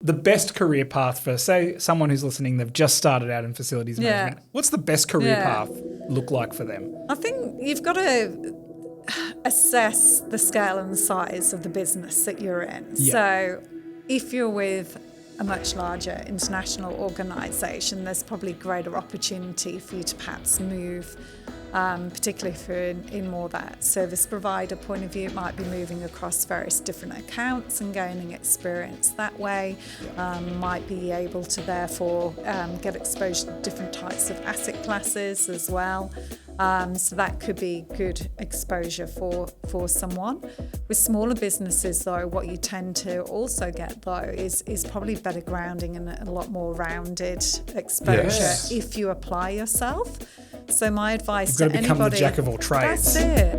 the best career path for, say, someone who's listening, they've just started out in facilities management. What's the best career path look like for them? I think you've got to assess the scale and the size of the business that you're in. Yeah. So if you're with a much larger international organisation, there's probably greater opportunity for you to perhaps move, particularly if you're in more that service provider point of view. It might be moving across various different accounts and gaining experience that way. Might be able to therefore get exposure to different types of asset classes as well. So that could be good exposure for someone. With smaller businesses though, what you tend to also get though is probably better grounding and a lot more rounded exposure if you apply yourself. So my advice to anybody... You've got to become the jack of all trades. That's it.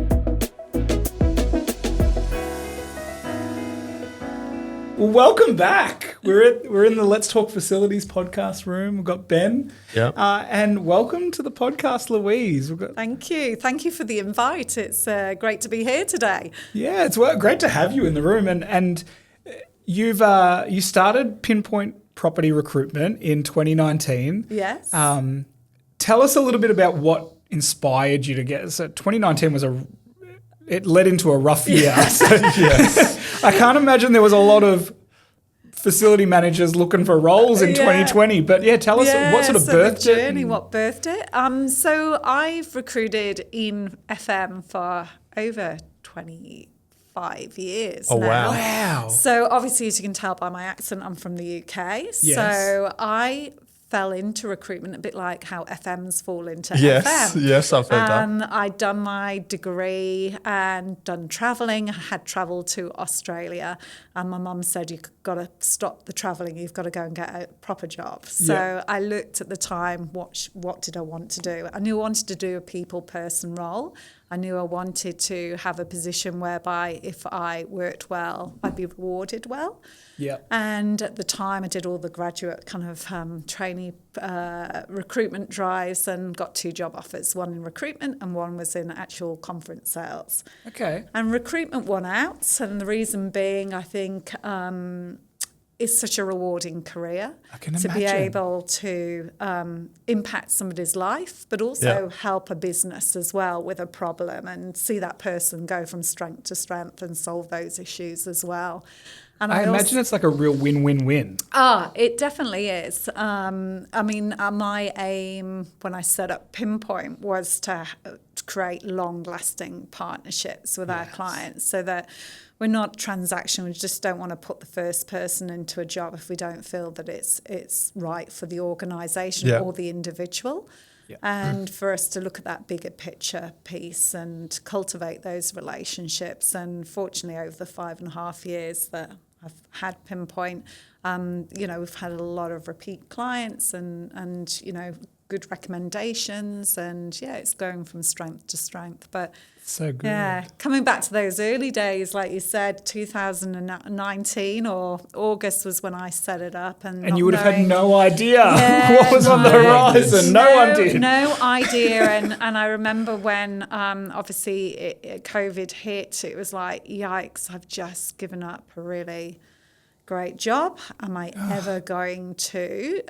Well, welcome back. We're in the Let's Talk Facilities podcast room. We've got Ben. Yeah. And welcome to the podcast, Louise. Thank you. Thank you for the invite. It's great to be here today. Yeah, it's great to have you in the room. And you started Pinpoint Property Recruitment in 2019. Yes. Tell us a little bit about what inspired you to get. So 2019 it led into a rough year. So, I can't imagine there was a lot of facility managers looking for roles in 2020. But tell us what sort of birthed the journey, it. What birthed it? So I've recruited in FM for over 25 years Oh, now. Wow. So obviously, as you can tell by my accent, I'm from the UK. Yes. So I fell into recruitment a bit like how FMs fall into Yes, FM. yes, I've heard that. I'd done my degree and done travelling. I had travelled to Australia, and my mum said, you've got to stop the travelling, you've got to go and get a proper job. So I looked at the time, what did I want to do? I knew I wanted to do a people person role. I knew I wanted to have a position whereby if I worked well, I'd be rewarded well. Yeah. And at the time, I did all the graduate kind of trainee recruitment drives and got 2 job offers, one in recruitment and one was in actual conference sales. Okay. And recruitment won out, and the reason being, I think, it's such a rewarding career to be able to impact somebody's life, but also help a business as well with a problem and see that person go from strength to strength and solve those issues as well. And I imagine it's like a real win-win-win. It definitely is. My aim when I set up Pinpoint was to create long-lasting partnerships with our clients so that we're not transactional. We just don't want to put the first person into a job if we don't feel that it's right for the organisation or the individual. Yeah. And for us to look at that bigger picture piece and cultivate those relationships. And fortunately, over the 5.5 years that I've had Pinpoint, we've had a lot of repeat clients and good recommendations, and it's going from strength to strength. But so good. Yeah, coming back to those early days, like you said, 2019 or August was when I set it up, and you would have had no idea what was on the horizon. No one did. No idea, and I remember when obviously COVID hit, it was like, yikes! I've just given up a really great job. Am I ever going to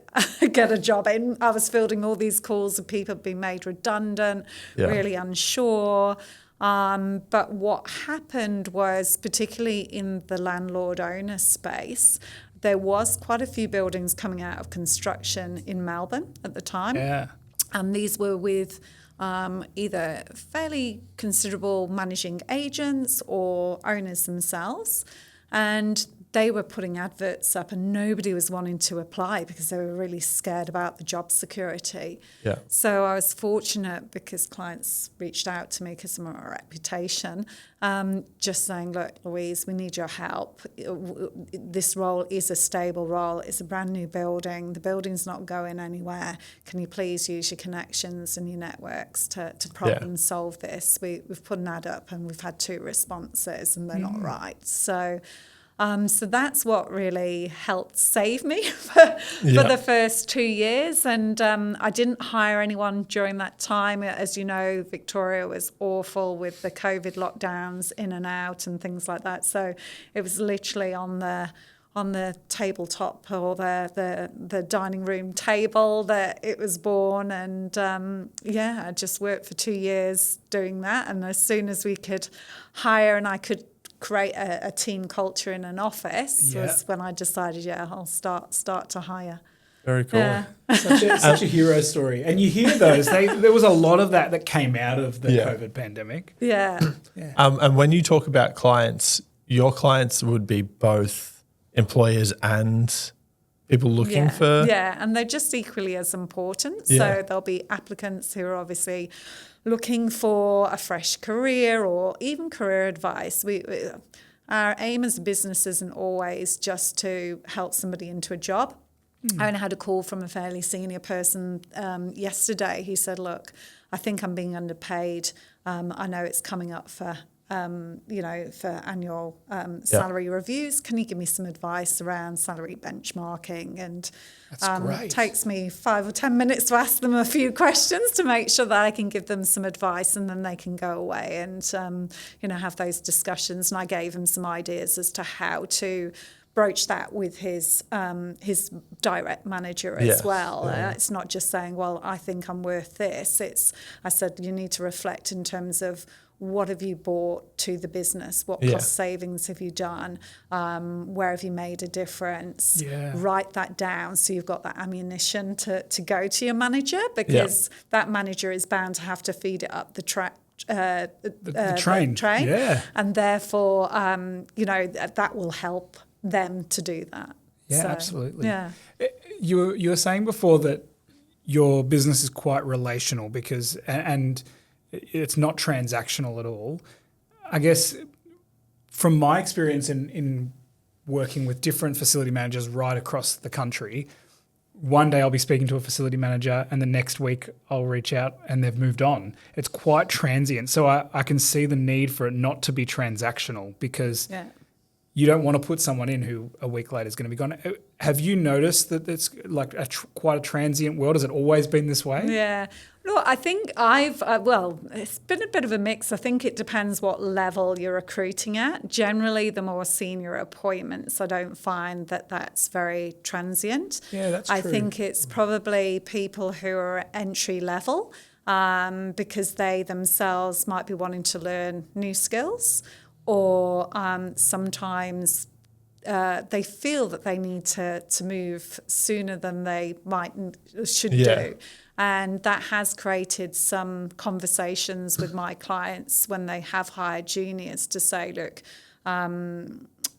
get a job in? I was fielding all these calls of people being made redundant, really unsure. But what happened was, particularly in the landlord-owner space, there was quite a few buildings coming out of construction in Melbourne at the time. Yeah. And these were with either fairly considerable managing agents or owners themselves. And they were putting adverts up and nobody was wanting to apply because they were really scared about the job security. Yeah. So I was fortunate because clients reached out to me because of my reputation, just saying, look, Louise, we need your help. This role is a stable role. It's a brand new building. The building's not going anywhere. Can you please use your connections and your networks to problem solve this? We've put an ad up and we've had 2 responses and they're not right. So that's what really helped save me for the first 2 years. And I didn't hire anyone during that time. As you know, Victoria was awful with the COVID lockdowns in and out and things like that. So it was literally on the on the tabletop or the dining room table that it was born. And I just worked for 2 years doing that. And as soon as we could hire and I could create a team culture in an office was when I decided, I'll start to hire. Very cool. Yeah. Such a hero story. And you hear those. There was a lot of that came out of the COVID pandemic. Yeah. And when you talk about clients, your clients would be both employers and people looking for... Yeah, and they're just equally as important. Yeah. So there'll be applicants who are obviously looking for a fresh career or even career advice. Our aim as a business isn't always just to help somebody into a job. I only had a call from a fairly senior person yesterday. He said, look, I think I'm being underpaid. I know it's coming up for annual salary reviews. Can you give me some advice around salary benchmarking? And it takes me 5 or 10 minutes to ask them a few questions to make sure that I can give them some advice, and then they can go away and have those discussions. And I gave him some ideas as to how to broach that with his direct manager as well. It's not just saying, well, I think I'm worth this. I said, you need to reflect in terms of what have you brought to the business? What cost savings have you done? Where have you made a difference? Write that down so you've got that ammunition to go to your manager, because that manager is bound to have to feed it up the train. And therefore, that will help them to do that. Yeah, absolutely. Yeah. You were saying before that your business is quite relational and it's not transactional at all. I guess from my experience in working with different facility managers right across the country, one day I'll be speaking to a facility manager and the next week I'll reach out and they've moved on. It's quite transient. So I can see the need for it not to be transactional, because you don't want to put someone in who a week later is going to be gone. Have you noticed that it's like quite a transient world? Has it always been this way? Yeah. No, I think it's been a bit of a mix. I think it depends what level you're recruiting at. Generally, the more senior appointments, I don't find that that's very transient. Yeah, that's true. I think it's probably people who are entry level because they themselves might be wanting to learn new skills, or sometimes they feel that they need to move sooner than they should do. And that has created some conversations with my clients when they have hired juniors to say, look,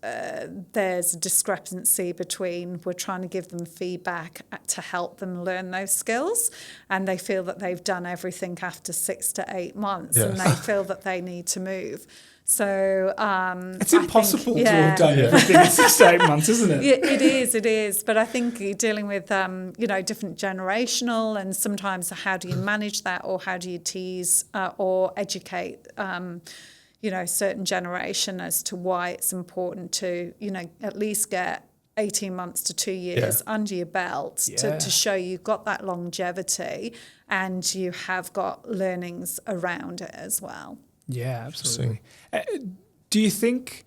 there's a discrepancy between we're trying to give them feedback to help them learn those skills, and they feel that they've done everything after 6 to 8 months and they feel that they need to move. So it's impossible to have done everything in 6 to 8 months, isn't it? It is. But I think you're dealing with different generational, and sometimes how do you manage that, or how do you tease or educate certain generation as to why it's important to at least get 18 months to 2 years under your belt to show you've got that longevity and you have got learnings around it as well. Yeah, absolutely. Do you think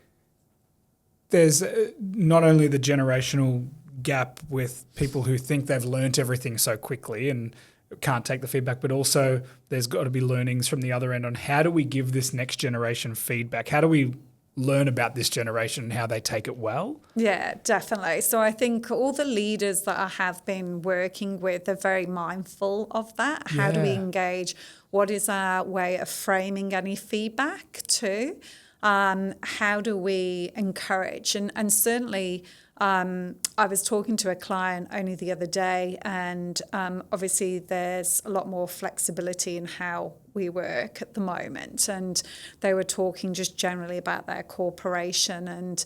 there's not only the generational gap with people who think they've learnt everything so quickly and can't take the feedback, but also there's got to be learnings from the other end on how do we give this next generation feedback? How do we learn about this generation and how they take it well? Yeah, definitely. So I think all the leaders that I have been working with are very mindful of that. How do we engage? What is our way of framing any feedback too? How do we encourage? And certainly I was talking to a client only the other day, and obviously there's a lot more flexibility in how we work at the moment, and they were talking just generally about their corporation, and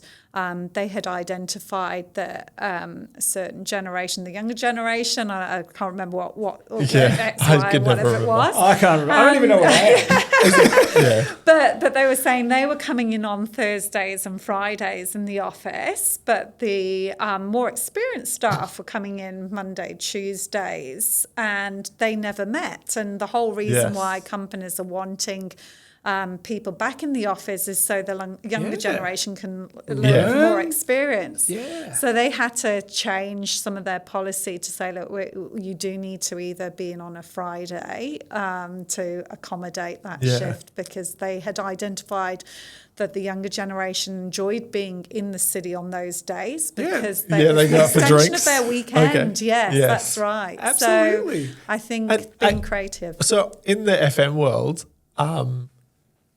they had identified that a certain generation, the younger generation, I can't remember what X, Y, whatever it was. I can't remember. I don't even know what I am. But they were saying they were coming in on Thursdays and Fridays in the office, but the more experienced staff were coming in Monday, Tuesdays, and they never met. And the whole reason why companies are wanting people back in the office is so the younger Yeah. generation can learn Yeah. from more experience. Yeah. So they had to change some of their policy to say, look, you do need to either be in on a Friday to accommodate that Yeah. shift, because they had identified that the younger generation enjoyed being in the city on those days because Yeah, it they was go the out for extension drinks. of their weekend. Okay. Yes, Yes. that's right. Absolutely. So I think And being creative. So in the FM world,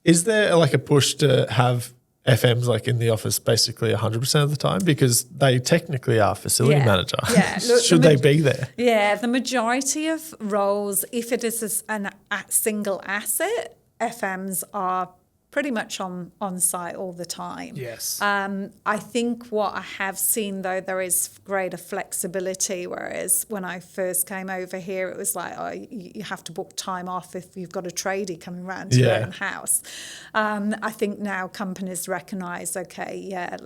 is there like a push to have FMs like in the office basically 100% of the time, because they technically are facility Yeah. manager? Yeah. Look, Should they be there? Yeah, the majority of roles, if it is a single asset, FMs are pretty much on site all the time. Yes. I think what I have seen, though, there is greater flexibility, whereas when I first came over here, it was like, oh, you have to book time off if you've got a tradie coming round to your Yeah. own house. I think now companies recognise, okay, yeah,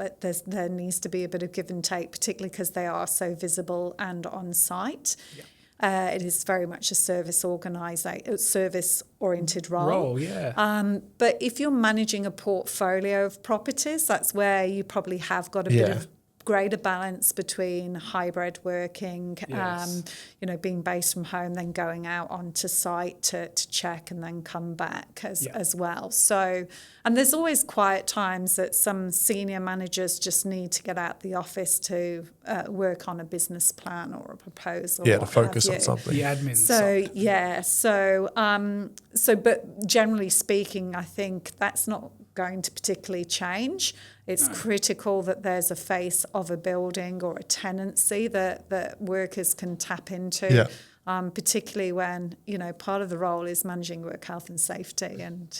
there needs to be a bit of give and take, particularly because they are so visible and on site. Yeah. It is very much a service-oriented role. Yeah. But if you're managing a portfolio of properties, that's where you probably have got a bit Yeah. of greater balance between hybrid working, Yes. being based from home, then going out onto site to check and then come back as well. So, and there's always quiet times that some senior managers just need to get out the office to work on a business plan or a proposal. Yeah, what to focus have on you. something. The admin So side. yeah, but generally speaking, I think that's not going to particularly change. It's critical that there's a face of a building or a tenancy that workers can tap into. Yeah. Particularly when, part of the role is managing work health and safety, and,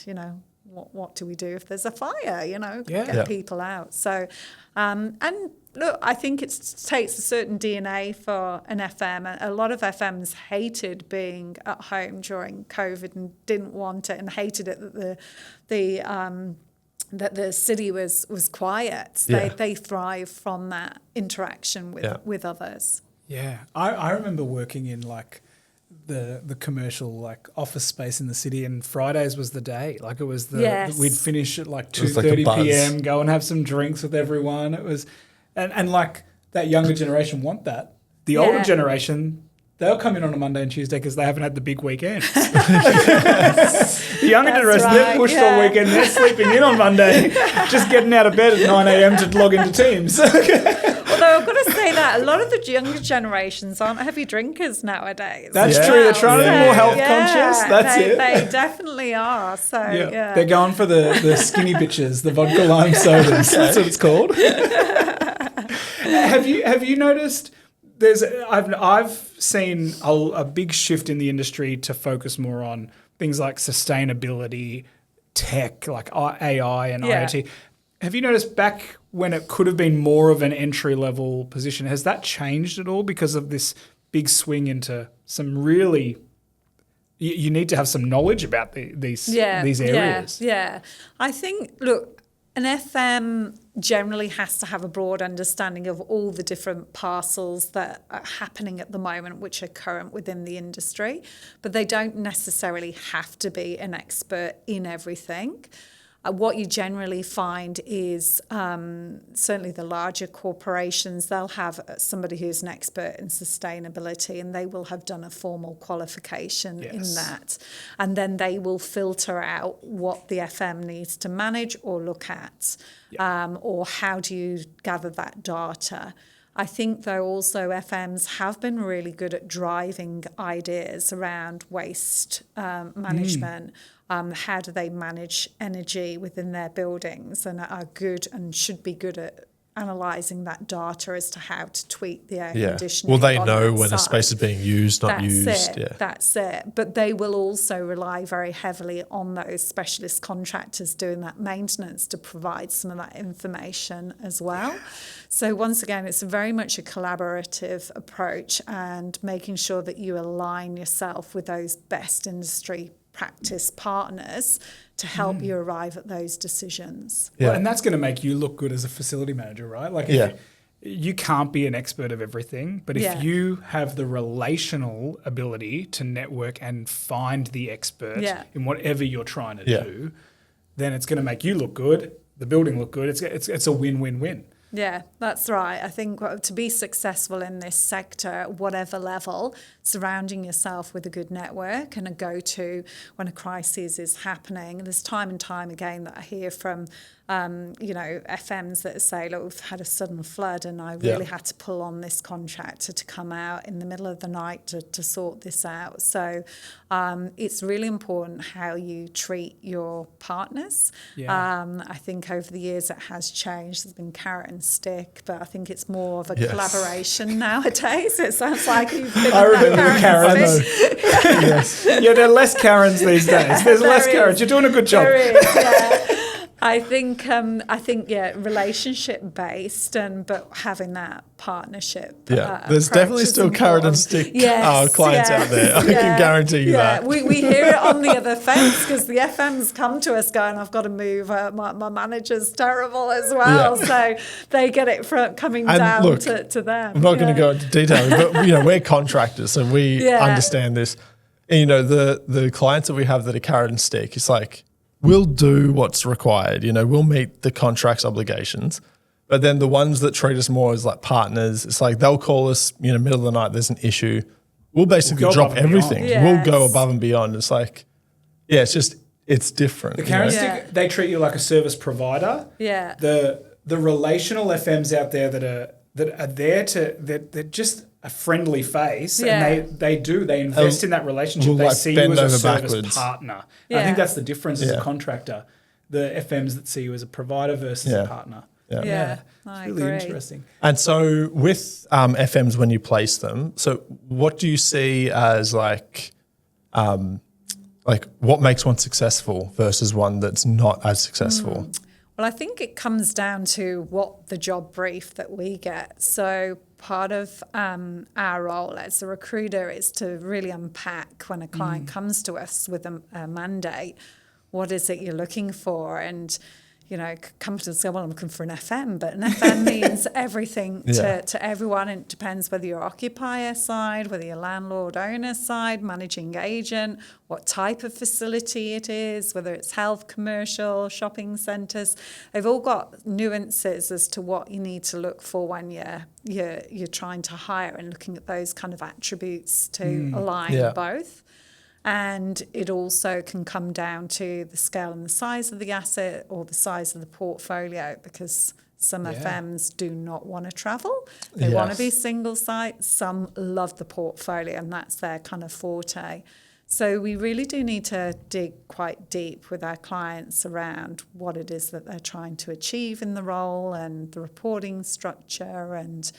what do we do if there's a fire, Yeah. get people out. So, and look, I think it takes a certain DNA for an FM. A lot of FMs hated being at home during COVID and didn't want it, and hated it that the city was quiet. Yeah. They thrive from that interaction with others. Yeah, I remember working in like the commercial like office space in the city, and Fridays was the day. Like it was Yes. we'd finish at like It was like a 2:30 buzz. p.m. Go and have some drinks with everyone. It was, and like that younger generation want that. The older Yeah. generation, they'll come in on a Monday and Tuesday because they haven't had the big weekend. The younger That's generation, they're right, pushed all yeah. weekend. They're sleeping in on Monday, just getting out of bed at 9 a.m. to log into Teams. Although I've got to say that a lot of the younger generations aren't heavy drinkers nowadays. That's Yeah. true. They're trying to be more health Yeah, conscious. That's they, it. They definitely are. So yeah. They're going for the skinny bitches, the vodka lime sodas. That's what it's called. Have you noticed? I've seen a big shift in the industry to focus more on things like sustainability, tech, like AI and Yeah. IoT. Have you noticed back when it could have been more of an entry level position? Has that changed at all because of this big swing into some really? You need to have some knowledge about these areas. Yeah. I think, look, an FM generally has to have a broad understanding of all the different parcels that are happening at the moment, which are current within the industry, but they don't necessarily have to be an expert in everything. What you generally find is certainly the larger corporations, they'll have somebody who's an expert in sustainability, and they will have done a formal qualification in Yes. that. And then they will filter out what the FM needs to manage or look at, or how do you gather that data. I think, though, also FMs have been really good at driving ideas around waste management. How do they manage energy within their buildings, and are good and should be good at analysing that data as to how to tweak the air conditioning. Will they on know that when a site. space is being used, not used? That's it. But they will also rely very heavily on those specialist contractors doing that maintenance to provide some of that information as well. So once again, it's very much a collaborative approach, and making sure that you align yourself with those best industry practice partners to help you arrive at those decisions. Yeah. Well, and that's going to make you look good as a facility manager, right? Like, Yeah. you can't be an expert of everything, but if you have the relational ability to network and find the expert in whatever you're trying to do, then it's going to make you look good, the building look good. It's a win-win-win. Yeah, that's right. I think to be successful in this sector, at whatever level, surrounding yourself with a good network and a go-to when a crisis is happening. There's time and time again that I hear from, FMs that say, look, we've had a sudden flood and I really had to pull on this contractor to come out in the middle of the night to sort this out. So it's really important how you treat your partners. I think over the years it has changed. There's been carrot and stick, but I think it's more of a collaboration nowadays. It sounds like you've been I remember the Karens. Yeah, there are less Karens these days. There's less Karens. You're doing a good job. There is, yeah. I think, relationship based, but having that partnership. There's definitely still carrot and stick clients out there. I can guarantee you that. We hear it on the other fence because the FMs come to us going, I've got to move. My manager's terrible as well. So they get it coming down to them. I'm not going to go into detail, but we're contractors, so we understand this. And, the clients that we have that are carrot and stick, it's like, we'll do what's required, we'll meet the contract's obligations. But then the ones that treat us more as like partners, it's like they'll call us, middle of the night, there's an issue. We'll basically drop everything. We'll go above and beyond. It's like, it's different. The carrot stick, they treat you like a service provider. Yeah. The relational FMs out there that are there they're just a friendly face, and they invest in that relationship. They see you as a service partner. I think that's the difference as a contractor. The FMs that see you as a provider versus a partner. I it's really agree. interesting. And so with FMs, when you place them, so what do you see as like what makes one successful versus one that's not as successful? Well, I think it comes down to what the job brief that we get. So part of our role as a recruiter is to really unpack when a client comes to us with a mandate, what is it you're looking for? And, companies say, well, I'm looking for an FM, but an FM means everything to everyone. And it depends whether you're occupier side, whether you're landlord owner side, managing agent, what type of facility it is, whether it's health, commercial, shopping centres. They've all got nuances as to what you need to look for when you're trying to hire and looking at those kind of attributes to align both. And it also can come down to the scale and the size of the asset or the size of the portfolio, because some FMs do not want to travel. They want to be single site. Some love the portfolio, and that's their kind of forte. So we really do need to dig quite deep with our clients around what it is that they're trying to achieve in the role and the reporting structure. And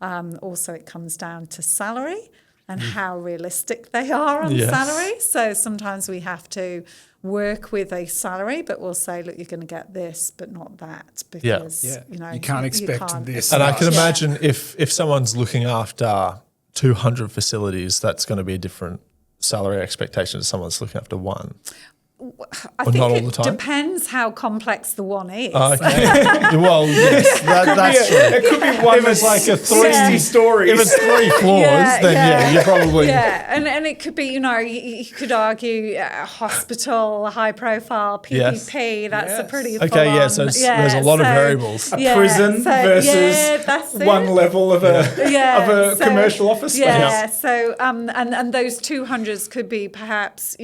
also it comes down to salary and how realistic they are on salary. So sometimes we have to work with a salary, but we'll say, look, you're going to get this, but not that, because you can't expect this. And I can imagine if someone's looking after 200 facilities, that's going to be a different salary expectation to someone that's looking after one. I think it depends how complex the one is. Okay. Well, yes, that's true. It could be one that's like a 60 stories. If it's 3 floors, then you're probably... Yeah, and it could be, you could argue a hospital, a high-profile PPP, that's a pretty full-on... Okay, so there's a lot of variables. A prison versus one level of a commercial office space. Yeah, so and those 200s could be perhaps,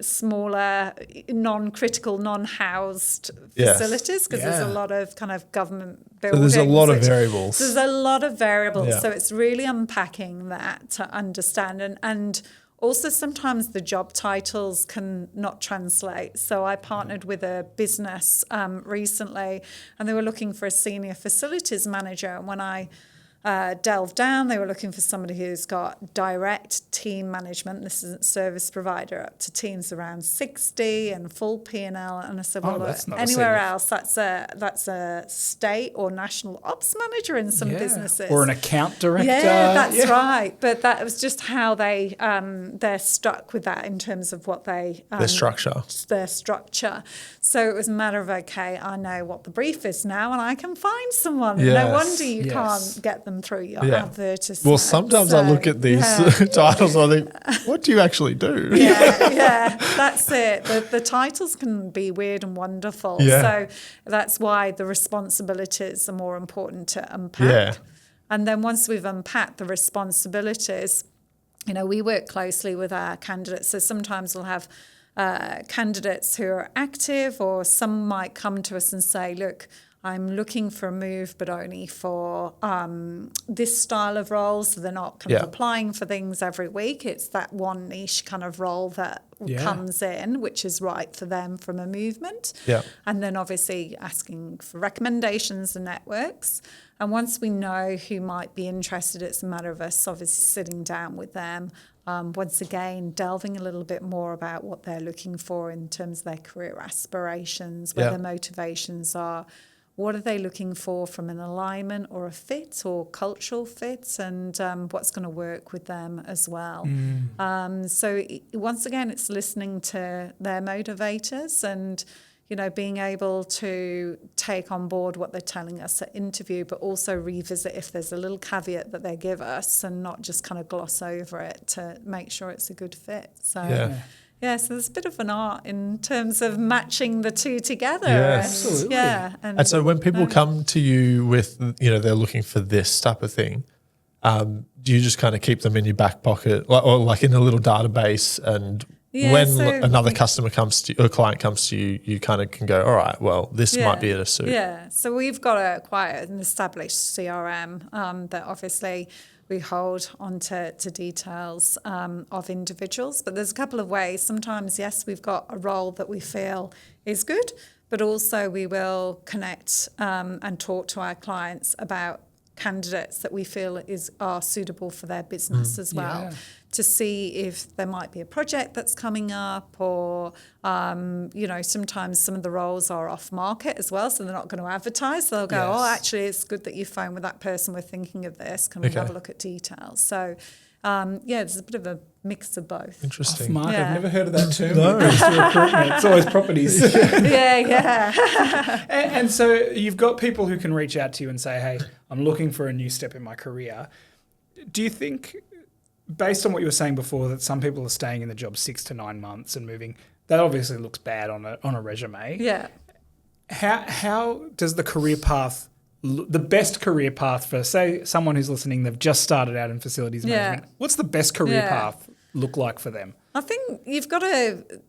smaller, non-critical, non-housed facilities, because there's a lot of kind of government buildings. So there's a lot of variables. There's a lot of variables. So it's really unpacking that to understand. And also sometimes the job titles can not translate. So I partnered with a business recently, and they were looking for a senior facilities manager. And when I delve down. They were looking for somebody who's got direct team management. This isn't service provider, up to teams around 60 and full P&L. And I said, well, that's not anywhere else, that's a state or national ops manager in some businesses. Or an account director. Yeah, that's right. But that was just how they're stuck with that in terms of what their structure. So it was a matter of, okay, I know what the brief is now and I can find someone. Yes. No wonder you can't get them through your advertisement. Well, sometimes I look at these titles and I think, what do you actually do? That's it. The titles can be weird and wonderful. Yeah. So that's why the responsibilities are more important to unpack. Yeah. And then once we've unpacked the responsibilities, we work closely with our candidates. So sometimes we'll have candidates who are active, or some might come to us and say, look, I'm looking for a move, but only for this style of role. So they're not kind of applying for things every week. It's that one niche kind of role that comes in, which is right for them from a movement. Yeah. And then obviously asking for recommendations and networks. And once we know who might be interested, it's a matter of us obviously sitting down with them. Once again, delving a little bit more about what they're looking for in terms of their career aspirations, where their motivations are. What are they looking for from an alignment or a fit or cultural fit, and what's going to work with them as well. So once again, it's listening to their motivators and, being able to take on board what they're telling us at interview, but also revisit if there's a little caveat that they give us and not just kind of gloss over it to make sure it's a good fit. So so there's a bit of an art in terms of matching the two together. Yes. Absolutely. And so when people come to you with, they're looking for this type of thing, do you just kind of keep them in your back pocket or like in a little database, and when another customer comes to you, or client comes to you, you kind of can go, all right, well, this might be a suit. Yeah, so we've got quite an established CRM that obviously we hold onto details of individuals. But there's a couple of ways. Sometimes, yes, we've got a role that we feel is good, but also we will connect and talk to our clients about candidates that we feel are suitable for their business as well, to see if there might be a project that's coming up, or sometimes some of the roles are off market as well, so they're not going to advertise. They'll go, oh, actually, it's good that you phoned with that person. We're thinking of this. Can we have a look at details? So there's a bit of a mix of both. Interesting. Off market. I've never heard of that term. No. It's recruitment. It's always properties. And so you've got people who can reach out to you and say, hey, I'm looking for a new step in my career. Do you think, based on what you were saying before, that some people are staying in the job 6 to 9 months and moving, that obviously looks bad on a resume. Yeah. How does the career path, the best career path for, say, someone who's listening, they've just started out in facilities management, what's the best career path look like for them? I think you've got to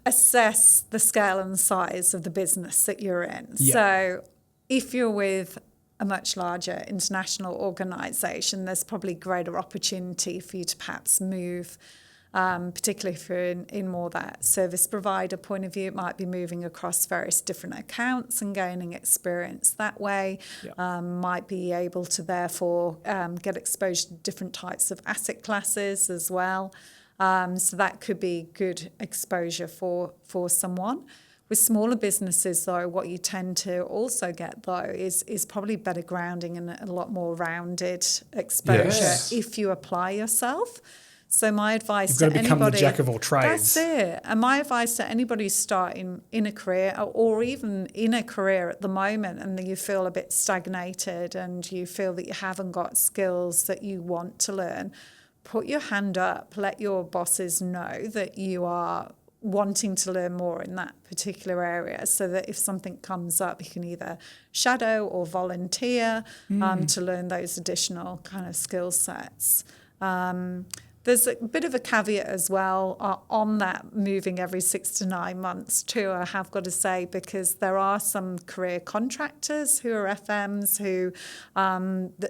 assess the scale and size of the business that you're in. Yeah. So if you're with a much larger international organisation, there's probably greater opportunity for you to perhaps move, particularly if you're in more that service provider point of view. It might be moving across various different accounts and gaining experience that way. Might be able to therefore get exposure to different types of asset classes as well. So that could be good exposure for someone. With smaller businesses, though, what you tend to also get, though, is probably better grounding and a lot more rounded exposure if you apply yourself. So my advice to anybody... You've got to become the jack of all trades. That's it. And my advice to anybody who's starting in a career, or even in a career at the moment, and you feel a bit stagnated and you feel that you haven't got skills that you want to learn, put your hand up. Let your bosses know that you are wanting to learn more in that particular area, so that if something comes up, you can either shadow or volunteer to learn those additional kind of skill sets. There's a bit of a caveat as well on that moving every 6 to 9 months too, I have got to say, because there are some career contractors who are FMs who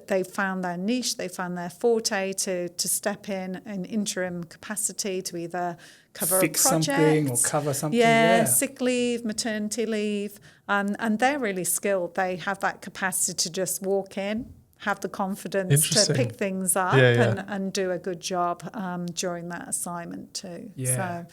they've found their niche, they found their forte to step in an interim capacity to either cover fix a project, something or cover something. Sick leave, maternity leave, and they're really skilled. They have that capacity to just walk in, have the confidence to pick things up and do a good job during that assignment too. Yeah.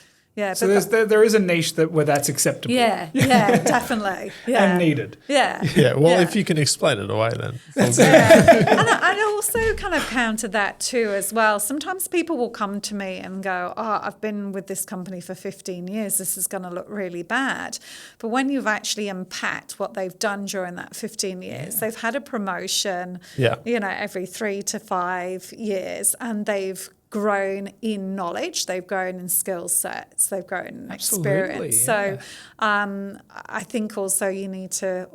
So there is a niche where that's acceptable. Yeah, definitely. Yeah. And needed. Yeah. Yeah, well, if you can explain it away then. And I also kind of counter that too as well. Sometimes people will come to me and go, I've been with this company for 15 years. This is going to look really bad. But when you've actually unpacked what they've done during that 15 years, they've had a promotion, every 3 to 5 years, and they've grown in knowledge, they've grown in skill sets, they've grown in experience. So I think also you need to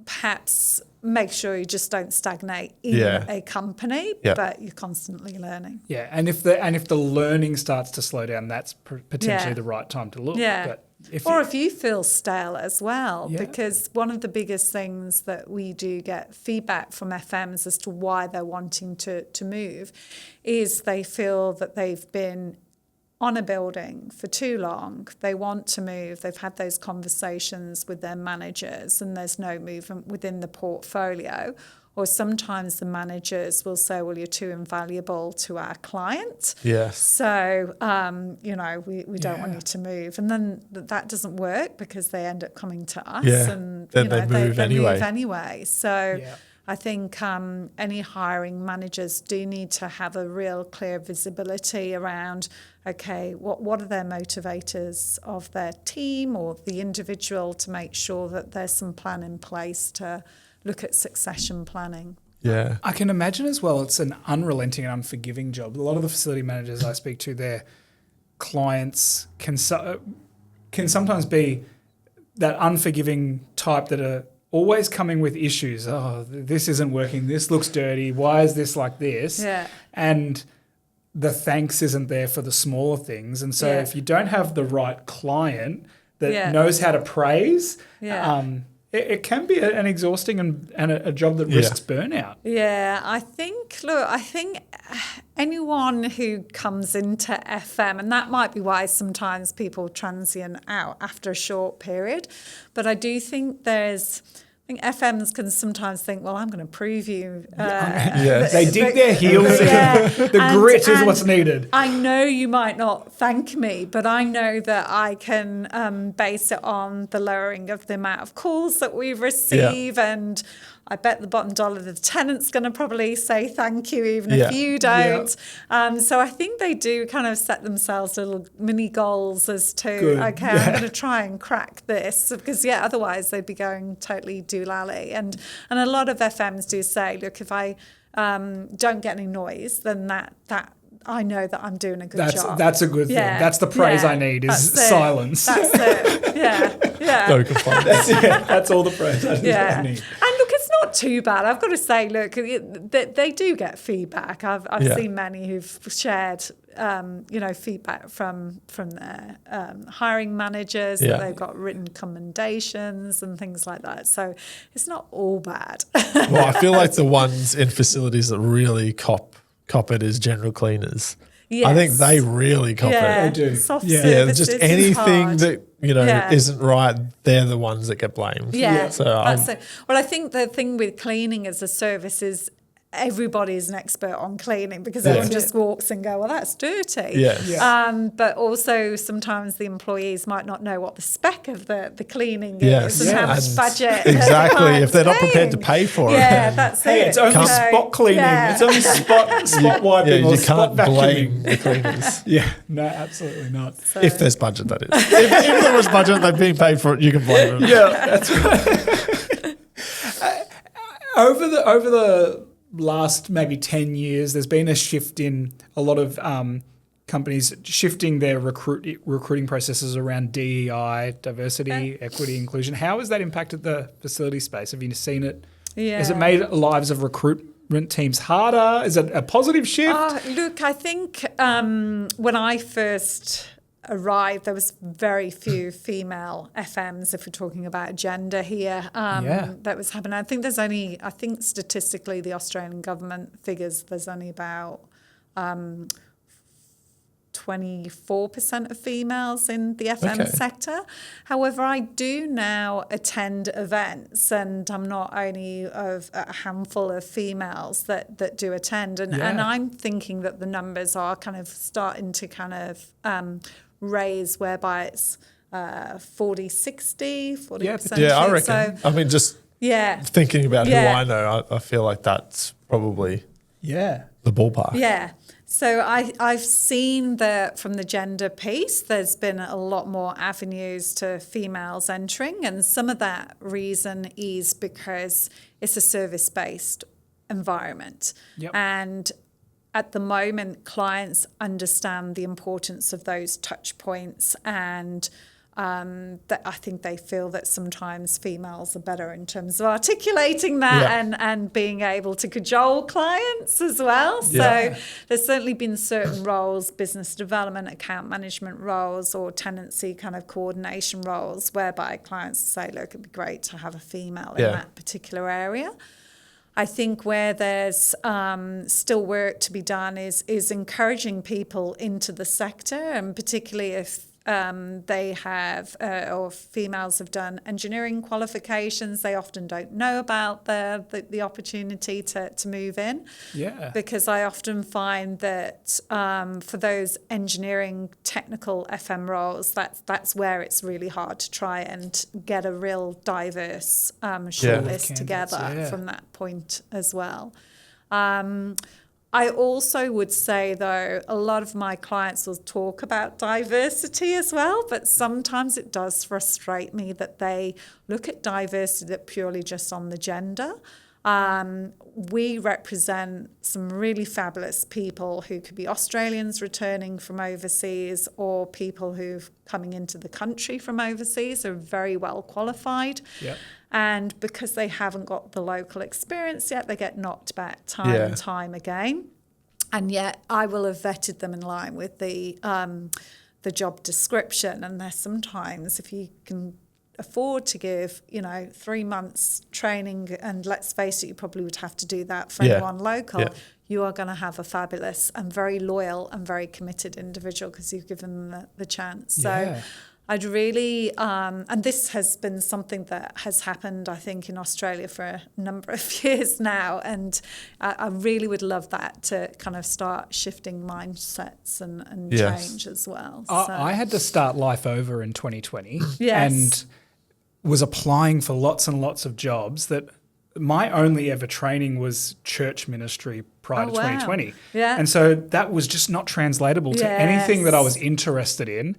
perhaps make sure you just don't stagnate in a company, but you're constantly learning. Yeah, and if the learning starts to slow down, that's potentially the right time to look. Yeah. But if you feel stale as well, because one of the biggest things that we do get feedback from FMs as to why they're wanting to move is they feel that they've been on a building for too long. They want to move. They've had those conversations with their managers and there's no movement within the portfolio. Or sometimes the managers will say, well, you're too invaluable to our client. Yes. So, we don't want you to move. And then that doesn't work because they end up coming to us. Yeah. And then they move anyway. So I think any hiring managers do need to have a real clear visibility around, okay, what are their motivators of their team or the individual to make sure that there's some plan in place to look at succession planning. Yeah. I can imagine as well it's an unrelenting and unforgiving job. A lot of the facility managers I speak to, their clients can sometimes be that unforgiving type that are always coming with issues. Oh, this isn't working. This looks dirty. Why is this like this? Yeah. And the thanks isn't there for the smaller things. And so if you don't have the right client that knows how to praise, it can be an exhausting and a job that risks burnout. Yeah, I think anyone who comes into FM, and that might be why sometimes people transient out after a short period, but I do think FMs can sometimes think, well, I'm going to prove you. They dig their heels in. The grit is what's needed. I know you might not thank me, but I know that I can base it on the lowering of the amount of calls that we receive. And I bet the bottom dollar the tenant's going to probably say thank you even if you don't. So I think they do kind of set themselves little mini goals as to, I'm going to try and crack this, because otherwise they'd be going totally doolally. And a lot of FMs do say, look, if I don't get any noise, then that I know that I'm doing a good job. That's a good thing. That's the praise I need is silence. That's it. Yeah. No complaint. That's all the praise I need. And look, it's not too bad. I've got to say, look, they do get feedback. I've seen many who've shared, feedback from their hiring managers. That they've got written commendations and things like that. So it's not all bad. Well, I feel like the ones in facilities that really cop it is general cleaners. Yes. I think they really cop it. They do. Soft services just anything that isn't right, they're the ones that get blamed. Yeah. So well, I think the thing with cleaning as a service is everybody is an expert on cleaning because everyone just walks and go, well, that's dirty. Yes. But also sometimes the employees might not know what the spec of the cleaning is and how much budget. Exactly. If they're not prepared to pay for it. Yeah, that's it. It's only spot cleaning. It's only spot wiping or spot vacuuming. Blame the cleaners. No, absolutely not. So, if there's budget, that is. if there was budget, they've been paid for it, you can blame them. Yeah, that's right. Over the last maybe 10 years, there's been a shift in a lot of companies shifting their recruiting processes around DEI, diversity, equity, inclusion. How has that impacted the facility space? Have you seen it? Yeah. Has it made lives of recruitment teams harder? Is it a positive shift? Look, I think when I first arrived, there was very few female FMs, if we're talking about gender here, that was happening. I think statistically the Australian government figures there's only about 12% 24% of females in the FM sector. However, I do now attend events, and I'm not only of a handful of females that do attend, and I'm thinking that the numbers are kind of starting to kind of raise, whereby it's 40%. Yeah, I reckon. So, I mean, just thinking about who I know, I feel like that's probably the ballpark. Yeah. So I've seen that from the gender piece, there's been a lot more avenues to females entering, and some of that reason is because it's a service-based environment. And at the moment, clients understand the importance of those touch points, and that I think they feel that sometimes females are better in terms of articulating that and being able to cajole clients as well. So there's certainly been certain roles, business development, account management roles, or tenancy kind of coordination roles, whereby clients say, look, it'd be great to have a female in that particular area. I think where there's still work to be done is encouraging people into the sector, and particularly if they have or females have done engineering qualifications, they often don't know about the opportunity to move in. Because I often find that for those engineering technical FM roles, that's where it's really hard to try and get a real diverse shortlist together from that point as well. I also would say, though, a lot of my clients will talk about diversity as well, but sometimes it does frustrate me that they look at diversity purely just on the gender. We represent some really fabulous people who could be Australians returning from overseas, or people who've coming into the country from overseas, are very well qualified. And because they haven't got the local experience yet, they get knocked back time and time again. And yet I will have vetted them in line with the job description. And there's sometimes, if you can afford to give, 3 months training, and let's face it, you probably would have to do that for anyone local, you are going to have a fabulous and very loyal and very committed individual because you've given them the chance. So I'd really, and this has been something that has happened, I think, in Australia for a number of years now, and I really would love that to kind of start shifting mindsets and change as well. I had to start life over in 2020 and was applying for lots and lots of jobs that my only ever training was church ministry prior to 2020. And so that was just not translatable to anything that I was interested in.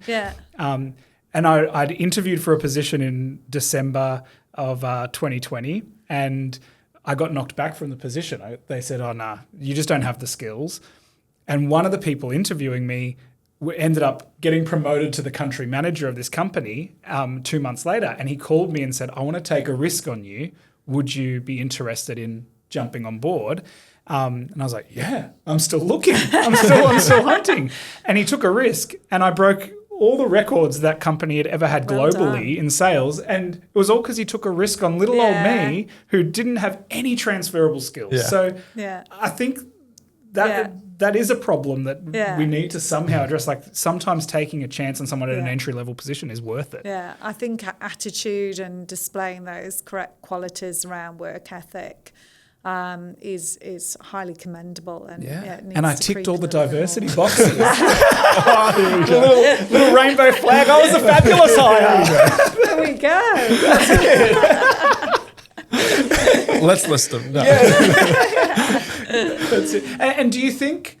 And I'd interviewed for a position in December of 2020, and I got knocked back from the position. They said, oh, nah, you just don't have the skills. And one of the people interviewing me ended up getting promoted to the country manager of this company 2 months later. And he called me and said, I want to take a risk on you. Would you be interested in jumping on board? And I was like, yeah, I'm still looking. I'm still hunting. And he took a risk, and I broke all the records that company had ever had globally in sales. And it was all because he took a risk on little old me who didn't have any transferable skills. So I think that is a problem that we need to somehow address. Like, sometimes taking a chance on someone at an entry-level position is worth it. I think attitude and displaying those correct qualities around work ethic is highly commendable, and and I ticked all the diversity boxes. little rainbow flag. I was a fabulous hire. There we go. Let's list them. No. That's it. And do you think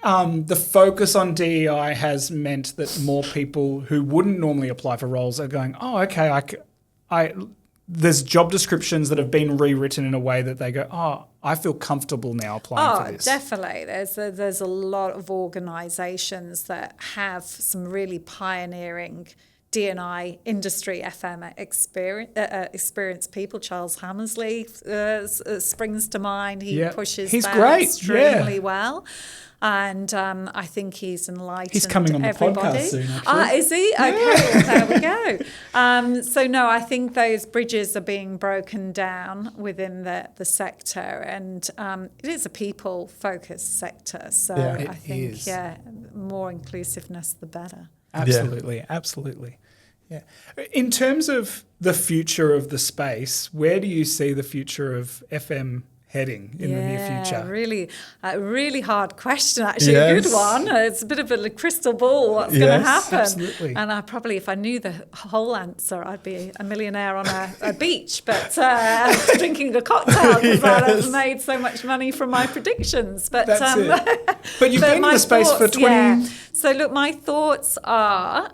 the focus on DEI has meant that more people who wouldn't normally apply for roles are going, oh, okay, there's job descriptions that have been rewritten in a way that they go, oh, I feel comfortable now applying for this. Definitely. There's a lot of organisations that have some really pioneering D&I industry FM experienced people. Charles Hammersley springs to mind. He pushes that extremely well. And I think he's enlightened He's coming on the everybody. podcast soon, actually. Is he? Okay, well, there we go. So no, I think those bridges are being broken down within the sector, and it is a people-focused sector. So I think, more inclusiveness, the better. Absolutely, absolutely. Yeah. In terms of the future of the space, where do you see the future of FM heading in the near future? Really hard question, actually. A good one. It's a bit of a crystal ball, what's going to happen. Absolutely. And I probably, if I knew the whole answer, I'd be a millionaire on a beach, but drinking a cocktail because I've made so much money from my predictions. But that's it. But you've been in the space for 20... Yeah. So look, my thoughts are...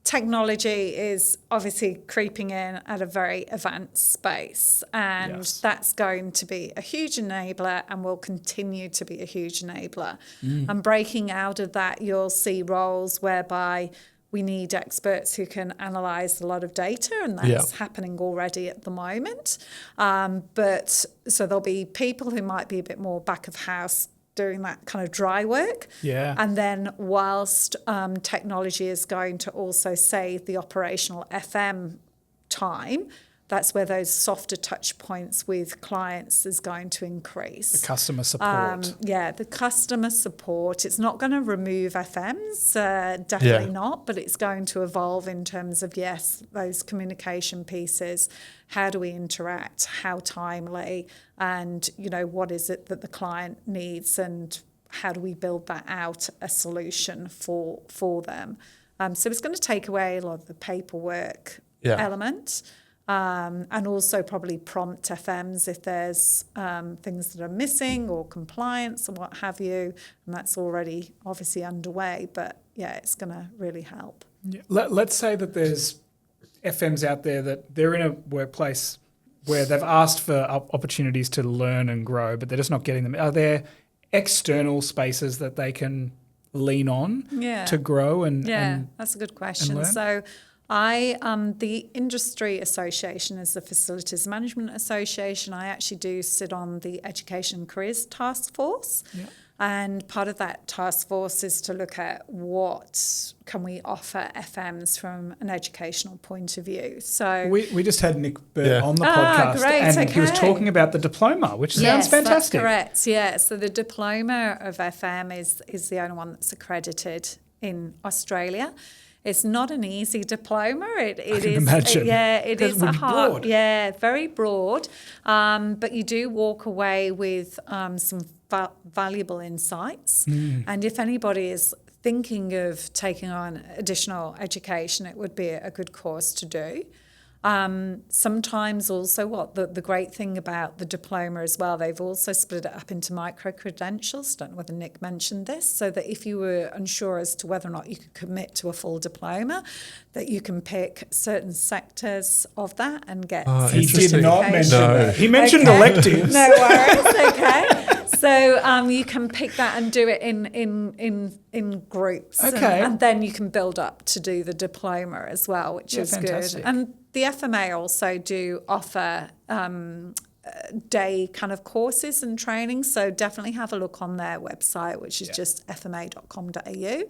technology is obviously creeping in at a very advanced space, and that's going to be a huge enabler and will continue to be a huge enabler. And breaking out of that, you'll see roles whereby we need experts who can analyse a lot of data, and that's happening already at the moment. But so there'll be people who might be a bit more back of house doing that kind of dry work. Yeah. And then whilst technology is going to also save the operational FM time, that's where those softer touch points with clients is going to increase. The customer support. The customer support. It's not going to remove FMs, definitely not, but it's going to evolve in terms of, those communication pieces. How do we interact? How timely? And, what is it that the client needs, and how do we build that out, a solution for them? So it's going to take away a lot of the paperwork element. And also probably prompt FMs if there's things that are missing or compliance and what have you. And that's already obviously underway, but it's going to really help. Yeah. Let's say that there's FMs out there that they're in a workplace where they've asked for opportunities to learn and grow, but they're just not getting them. Are there external spaces that they can lean on to grow? And that's a good question. So the industry association is the Facilities Management Association. I actually do sit on the Education Careers Task Force. Yeah. And part of that task force is to look at what can we offer FMs from an educational point of view. So we just had Nick Burt on the podcast, great, and he was talking about the diploma, which sounds fantastic. That's correct. Yeah, so the diploma of FM is the only one that's accredited in Australia. It's not an easy diploma. It is. Imagine. It is a hard. Broad. Very broad. But you do walk away with some valuable insights. And if anybody is thinking of taking on additional education, it would be a good course to do. Sometimes also the great thing about the diploma as well, they've also split it up into micro-credentials. Don't know whether Nick mentioned this, so that if you were unsure as to whether or not you could commit to a full diploma, that you can pick certain sectors of that and get He did not mention that. He mentioned electives. No worries, okay. So you can pick that and do it in groups. Okay. And then you can build up to do the diploma as well, which is fantastic. good. And the FMA also do offer day kind of courses and training, so definitely have a look on their website, which is just fma.com.au.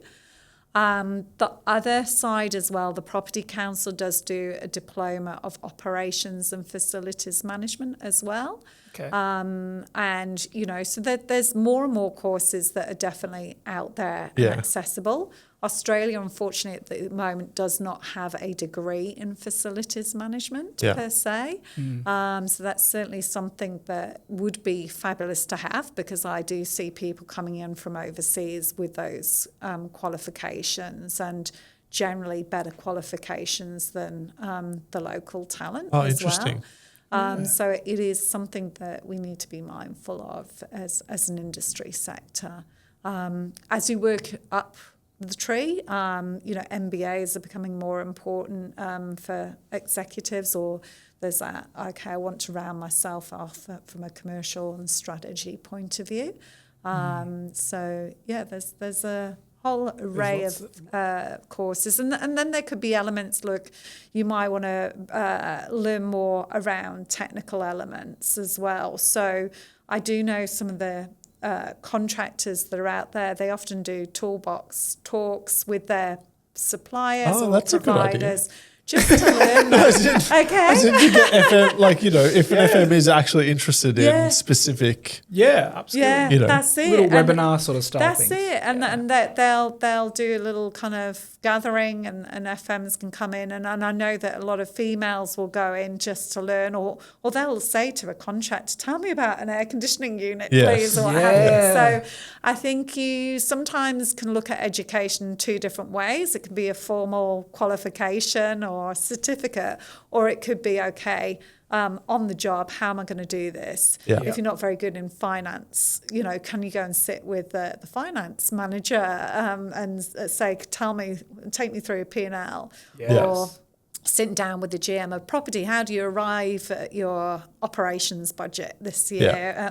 The other side as well, the Property Council does do a diploma of operations and facilities management as well. Okay. And, so there's more and more courses that are definitely out there and accessible. Australia, unfortunately, at the moment does not have a degree in facilities management per se. So that's certainly something that would be fabulous to have, because I do see people coming in from overseas with those qualifications, and generally better qualifications than the local talent as interesting. well. So it is something that we need to be mindful of as an industry sector. As you work up the tree, MBAs are becoming more important for executives, or there's that, I want to round myself off from a commercial and strategy point of view. So, there's a whole array of courses. And then there could be elements, you might want to learn more around technical elements as well. So I do know some of the contractors that are out there, they often do toolbox talks with their suppliers or that's providers. Just to learn that. As in to get FM, like, if an FM is actually interested in specific. Yeah, absolutely. That's it. Little webinar sort of style That's things. it. And that they'll do a little kind of gathering and FMs can come in. And I know that a lot of females will go in just to learn or they'll say to a contractor, tell me about an air conditioning unit, please, or what have you. So I think you sometimes can look at education 2 different ways. It can be a formal qualification or a certificate, or it could be, on the job, how am I going to do this? If you're not very good in finance, can you go and sit with the finance manager and say, take me through a P&L? Or sitting down with the GM of property, how do you arrive at your operations budget this year?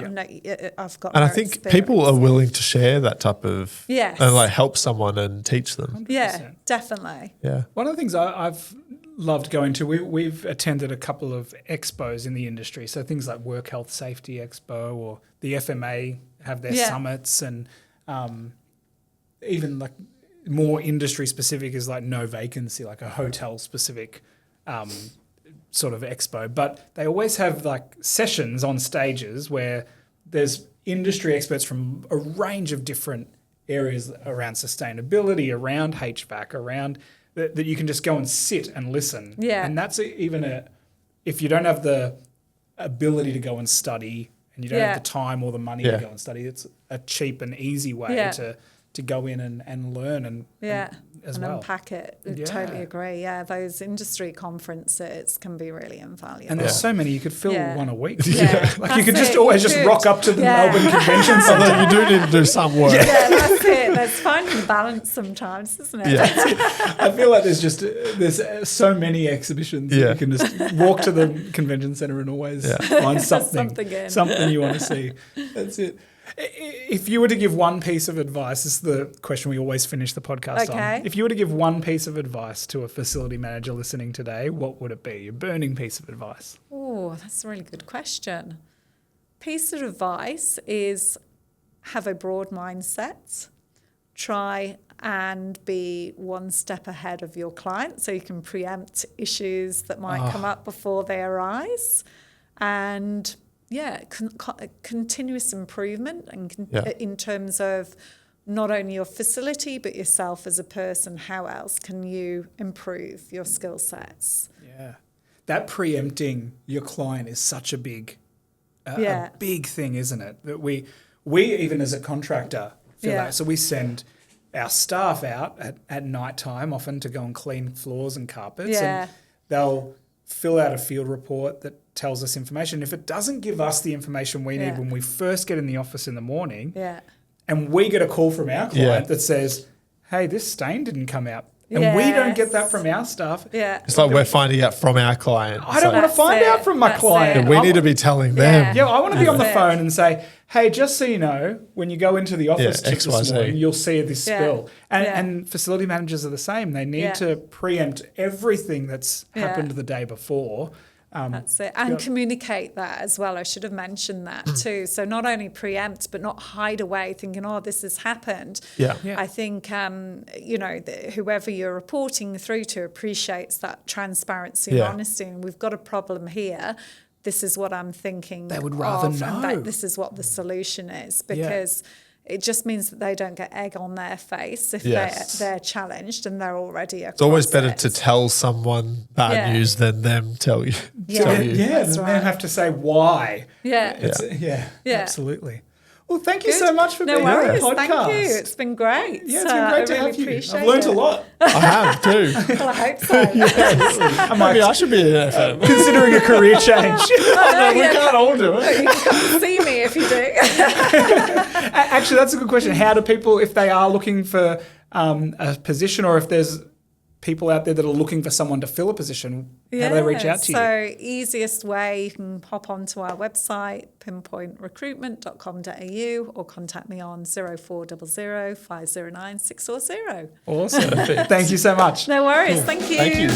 I've got. And I think people are willing to share that type of, and like help someone and teach them. 100%. Yeah, definitely. Yeah. One of the things I've loved going to, we've attended a couple of expos in the industry. So things like Work Health Safety Expo or the FMA have their summits, and even like more industry specific is like No Vacancy, like a hotel specific sort of expo. But they always have like sessions on stages where there's industry experts from a range of different areas around sustainability, around HVAC, around that you can just go and sit and listen. Yeah. And that's even if you don't have the ability to go and study and you don't have the time or the money to go and study, it's a cheap and easy way to go in and learn and unpack it. Totally agree. Yeah, those industry conferences can be really invaluable. And there's so many, you could fill one a week. Like you could just always just rock up to the Melbourne Convention Centre. Although you do need to do some work. Yeah, that's it. There's finding balance sometimes, isn't it? Yeah. I feel like there's so many exhibitions that you can just walk to the convention centre and always find something you want to see. That's it. If you were to give one piece of advice, this is the question we always finish the podcast on. If you were to give one piece of advice to a facility manager listening today, what would it be? A burning piece of advice. Oh, that's a really good question. Piece of advice is have a broad mindset. Try and be one step ahead of your client so you can preempt issues that might come up before they arise. And continuous improvement and in terms of not only your facility but yourself as a person. How else can you improve your skill sets? Yeah, that preempting your client is such a big thing, isn't it? That we even as a contractor feel that. So we send our staff out at night time often to go and clean floors and carpets, and they'll fill out a field report that tells us information. If it doesn't give us the information we need when we first get in the office in the morning, and we get a call from our client that says, hey, this stain didn't come out, and we don't get that from our staff. It's like we're finding out from our client. I don't want to find out from my client. We need to be telling them. Yeah, I want to be on the phone and say, hey, just so you know, when you go into the office this morning, you'll see this spill. And facility managers are the same. They need to preempt everything that's happened the day before. That's it. And communicate that as well. I should have mentioned that too. So not only preempt, but not hide away thinking, this has happened. I think, whoever you're reporting through to appreciates that transparency and honesty. And we've got a problem here. This is what I'm thinking. They would rather know. And this is what the solution is, because it just means that they don't get egg on their face if they're challenged and they're already across. It's always better to tell someone bad news than them tell you. Than them have to say why. Absolutely. Well, thank you so much for being on the podcast. Thank you. It's been great. Yeah, it's been great to have you. I've learned a lot. I have too. Well, I hope so. Maybe I should be an FM. Considering a career change. We can't all do it. You can come and see me if you do. Actually, that's a good question. How do people, if they are looking for a position, or if there's people out there that are looking for someone to fill a position, how do they reach out to you? So easiest way, you can hop onto our website, pinpointrecruitment.com.au, or contact me on 0400 509 640. Awesome. Thank you so much. No worries. Thank you. Thank you.